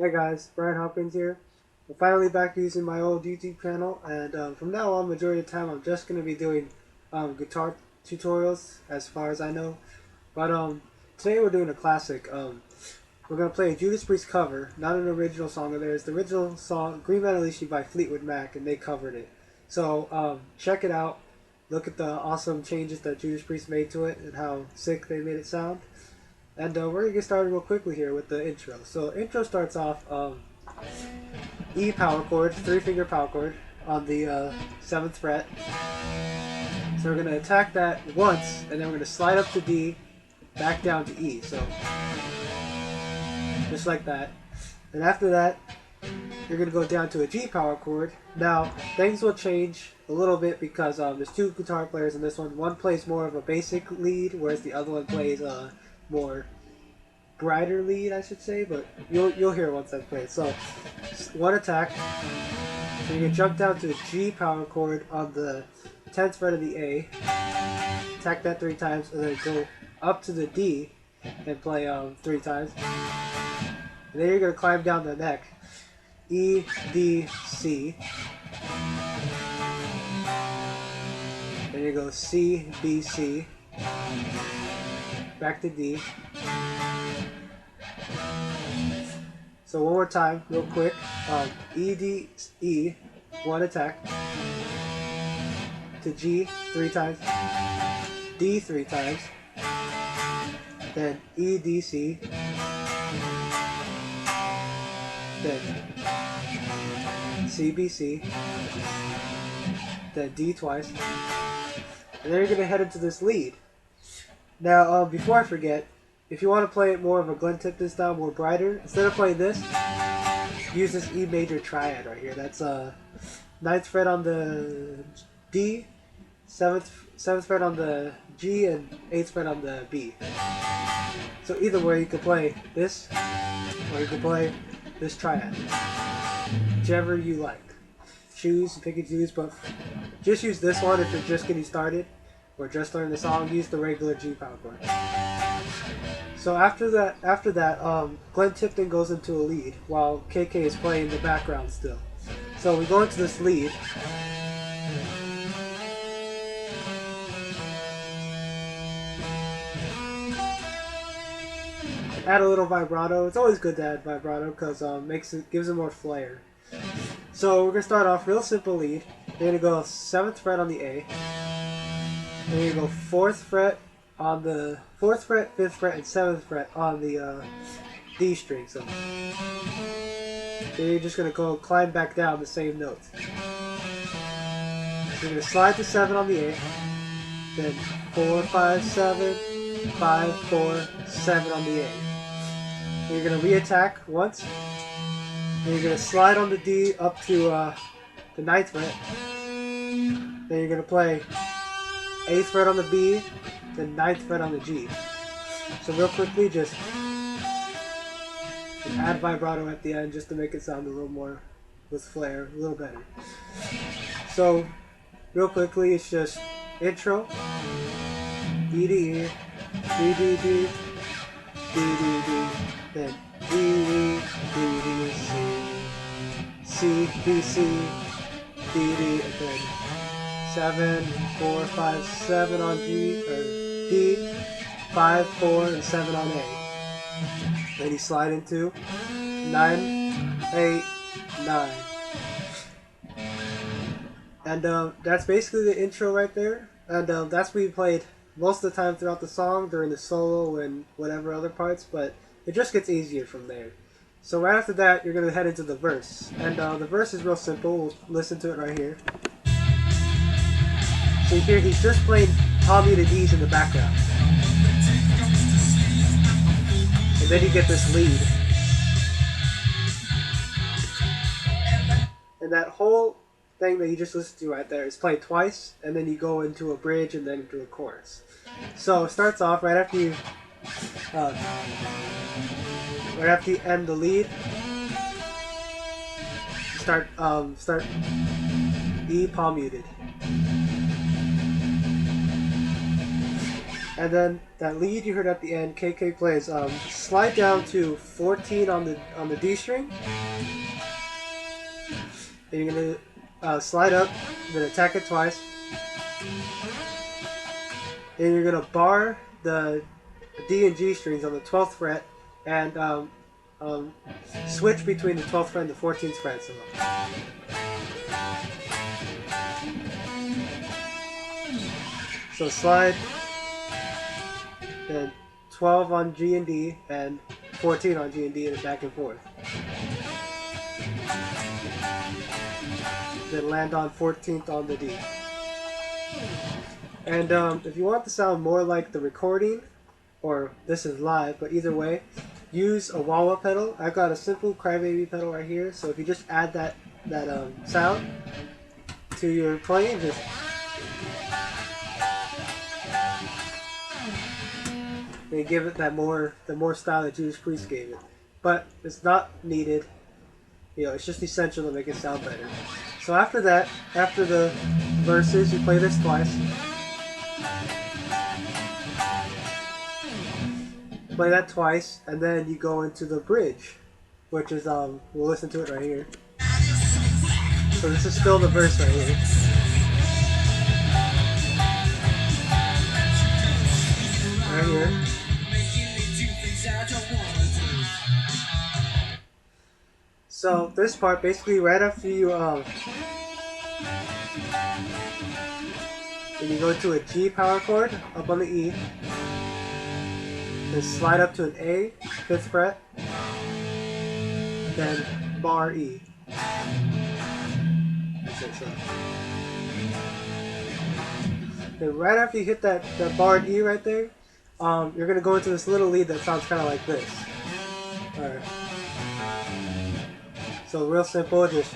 Hey guys, Brian Hopkins here. I'm finally back using my old YouTube channel, and from now on, majority of the time, I'm just going to be doing guitar tutorials, as far as I know. But today we're doing a classic. We're going to play a Judas Priest cover, not an original song of theirs. The original song, Green Manalishi by Fleetwood Mac, and they covered it. So check it out. Look at the awesome changes that Judas Priest made to it and how sick they made it sound. And we're going to get started real quickly here with the intro. So intro starts off E power chord, 3-finger power chord on the 7th fret. So we're going to attack that once, and then we're going to slide up to D, back down to E. So just like that. And after that, you're going to go down to a G power chord. Now, things will change a little bit because there's two guitar players in this one. One plays more of a basic lead, whereas the other one plays more brighter lead, I should say, but you'll hear once I play it. So one attack, so you can jump down to a G power chord on the 10th fret of the A, attack that 3 times, and then go up to the D and play 3 times. And then you're gonna climb down the neck, E, D, C. Then you go C, B, C, back to D. So one more time, real quick. E, D, E, one attack. To G 3 times. D 3 times. Then E, D, C. Then C, B, C. Then D twice. And then you're going to head into this lead. Now, before I forget, if you want to play it more of a Glenn Tipton style, more brighter, instead of playing this, use this E major triad right here. That's 9th fret on the D, 7th fret on the G, and 8th fret on the B. So either way, you can play this, or you can play this triad. Whichever you like. Choose, pick and choose, but just use this one if you're just getting started, or just learning the song. Use the regular G power chord. So after that, Glenn Tipton goes into a lead while KK is playing the background still. So we go into this lead. Add a little vibrato. It's always good to add vibrato because gives it more flair. So we're gonna start off real simple lead. You're gonna go 7th fret on the A. Then you go 4th fret on the 4th fret, 5th fret, and 7th fret on the D string. So then you're just going to go climb back down the same notes. So you're going to slide to 7 on the A, then 4, 5, 7, 5, 4, 7 on the A. Then you're going to re-attack once, then you're going to slide on the D up to the 9th fret, then you're going to play 8th fret on the B, then 9th fret on the G. So real quickly, just add vibrato at the end just to make it sound a little more with flair, a little better. So real quickly, it's just intro, E to E, D D D, D D D, then E D D C, C B C, D D, and then 7, 4, 5, 7 on G, or D, 5, 4, and 7 on A. Then you slide into 9, 8, 9. And that's basically the intro right there. And that's what we played most of the time throughout the song, during the solo and whatever other parts, but it just gets easier from there. So right after that, you're going to head into the verse. And the verse is real simple. We'll listen to it right here. So here he's just playing palm muted D's in the background. And then you get this lead. And that whole thing that you just listened to right there is played twice, and then you go into a bridge and then into a chorus. So it starts off right after you end the lead. Start E palm muted. And then that lead you heard at the end, KK plays. Slide down to 14 on the D string. And you're gonna slide up, then attack it twice. And you're gonna bar the D and G strings on the 12th fret, and switch between the 12th fret and the 14th fret. So slide, then 12 on G and D, and 14 on G and D, and back and forth. Then land on 14th on the D. And if you want to sound more like the recording, or this is live, but either way, use a wah-wah pedal. I've got a simple crybaby pedal right here, so if you just add that sound to your playing, just and give it the more style that Judas Priest gave it. But it's not needed. You know, it's just essential to make it sound better. So after that, after the verses, you play this twice. Play that twice, and then you go into the bridge, which is we'll listen to it right here. So this is still the verse right here. Right here. So this part, basically right after you when you go to a G power chord up on the E, then slide up to an A, 5th fret, then bar E. Then right after you hit that barred E right there, you're gonna go into this little lead that sounds kind of like this. Alright. So real simple, just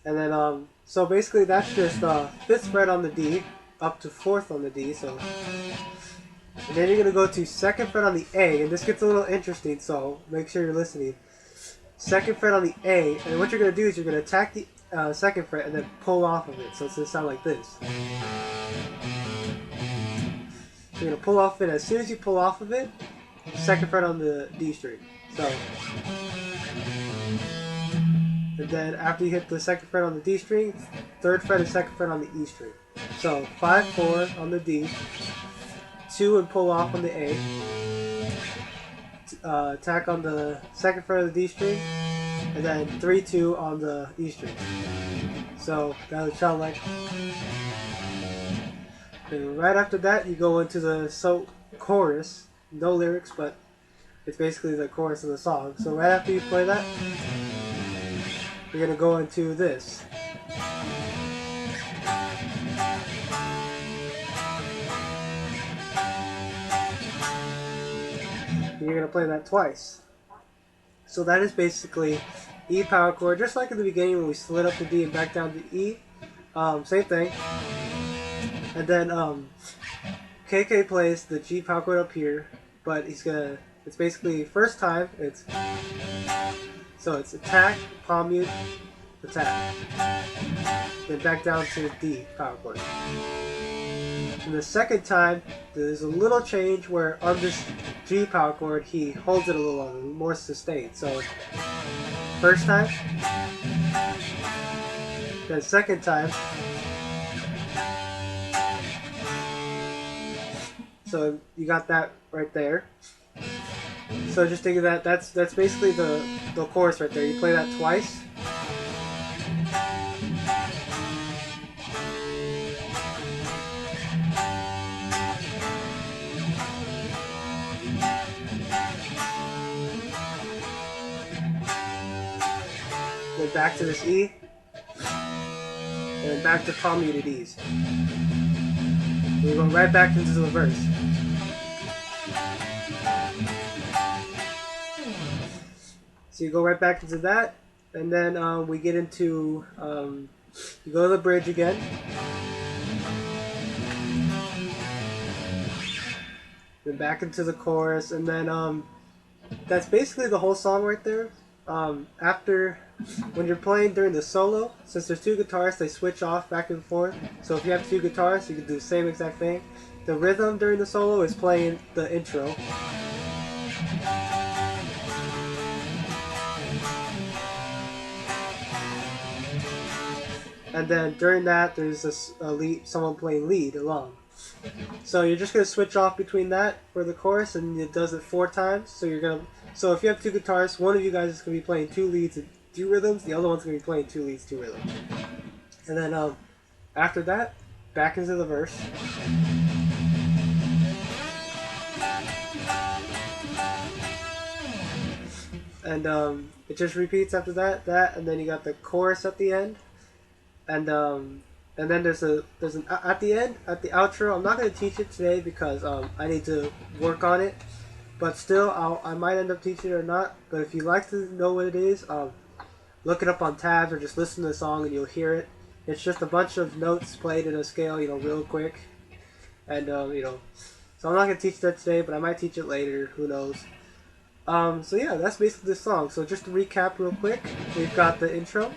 and then so basically that's just 5th fret on the D up to 4th on the D. So and then you're gonna go to 2nd fret on the A, and this gets a little interesting, so make sure you're listening. 2nd fret on the A, and what you're gonna do is you're gonna attack the 2nd fret and then pull off of it, so it's gonna sound like this. You're gonna pull off it. As soon as you pull off of it, 2nd fret on the D string. So, and then after you hit the 2nd fret on the D string, 3rd fret and 2nd fret on the E string. So 5-4 on the D, 2 and pull off on the A, attack on the 2nd fret of the D string, and then 3-2 on the E string. So that would sound like. And right after that, you go into the chorus. No lyrics, but it's basically the chorus of the song. So right after you play that, you're gonna go into this. You're gonna play that twice. So that is basically E power chord, just like in the beginning when we slid up to D and back down to E. Same thing. And then KK plays the G power chord up here, but it's basically first time, so it's attack, palm mute, attack. Then back down to D power chord. And the second time, there's a little change where on this G power chord, he holds it a little longer, more sustained. So first time, then second time. So you got that right there. So just think of that. That's basically the chorus right there. You play that twice. Then back to this E. And then back to palm muted E's. We're going right back into the verse. So you go right back into that, and then we get into, you go to the bridge again. Then back into the chorus, and then that's basically the whole song right there. After when you're playing during the solo, since there's two guitarists, they switch off back and forth. So if you have two guitarists, you can do the same exact thing. The rhythm during the solo is playing the intro. And then during that, there's a lead, someone playing lead along. So you're just gonna switch off between that for the chorus, and it does it 4 times. So if you have two guitars, one of you guys is gonna be playing 2 leads and 2 rhythms. The other one's gonna be playing 2 leads, 2 rhythms. And then after that, back into the verse. And it just repeats after that, and then you got the chorus at the end. And then there's an at the end, at the outro. I'm not going to teach it today because I need to work on it, but still I might end up teaching it or not. But if you'd like to know what it is, look it up on tabs or just listen to the song and you'll hear it. It's just a bunch of notes played in a scale, real quick. And so I'm not going to teach that today, but I might teach it later, who knows. So yeah, that's basically the song. So just to recap real quick, we've got the intro.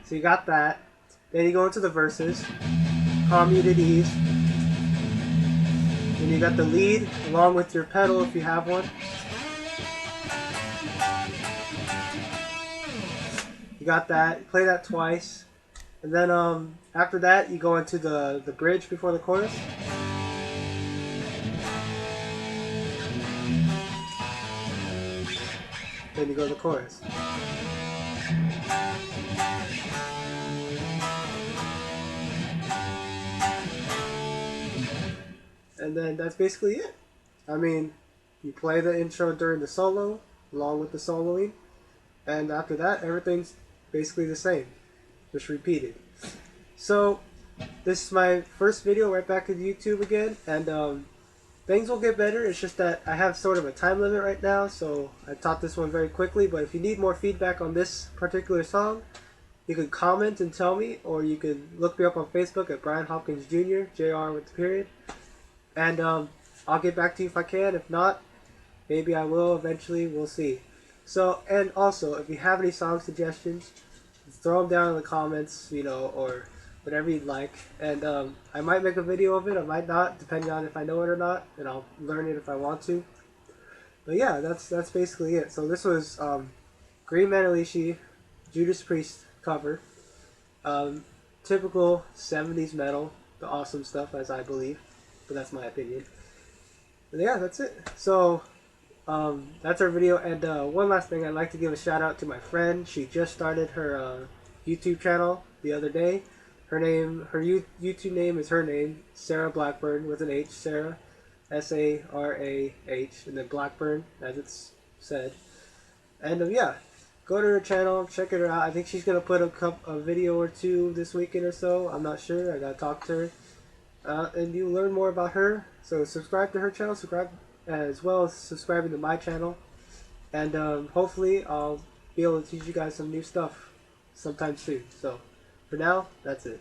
So you got that. Then you go into the verses. Calm muted E's. Then you got the lead along with your pedal if you have one. You got that. You play that twice. And then after that you go into the bridge before the chorus. Then you go to the chorus. And then that's basically it. I mean, you play the intro during the solo, along with the soloing, and after that, everything's basically the same, just repeated. So, this is my first video right back at YouTube again, and things will get better. It's just that I have sort of a time limit right now, so I taught this one very quickly, but if you need more feedback on this particular song, you can comment and tell me, or you can look me up on Facebook at Brian Hopkins Jr., JR with the period. And I'll get back to you if I can. If not, maybe I will eventually. We'll see. So, and also, if you have any song suggestions, throw them down in the comments, or whatever you'd like. And I might make a video of it. I might not, depending on if I know it or not. And I'll learn it if I want to. But yeah, that's basically it. So this was Green Manalishi, Judas Priest cover. Typical 70s metal. The awesome stuff, as I believe. But that's my opinion. But yeah, that's it. So, that's our video. And one last thing, I'd like to give a shout out to my friend. She just started her YouTube channel the other day. Her YouTube name is her name, Sarah Blackburn with an H, Sarah, S-A-R-A-H, and then Blackburn, as it's said. And yeah, go to her channel, check her out. I think she's gonna put a video or 2 this weekend or so. I'm not sure. I gotta talk to her. And you learn more about her. So subscribe to her channel, subscribe as well as subscribing to my channel. And hopefully I'll be able to teach you guys some new stuff sometime soon. So for now, that's it.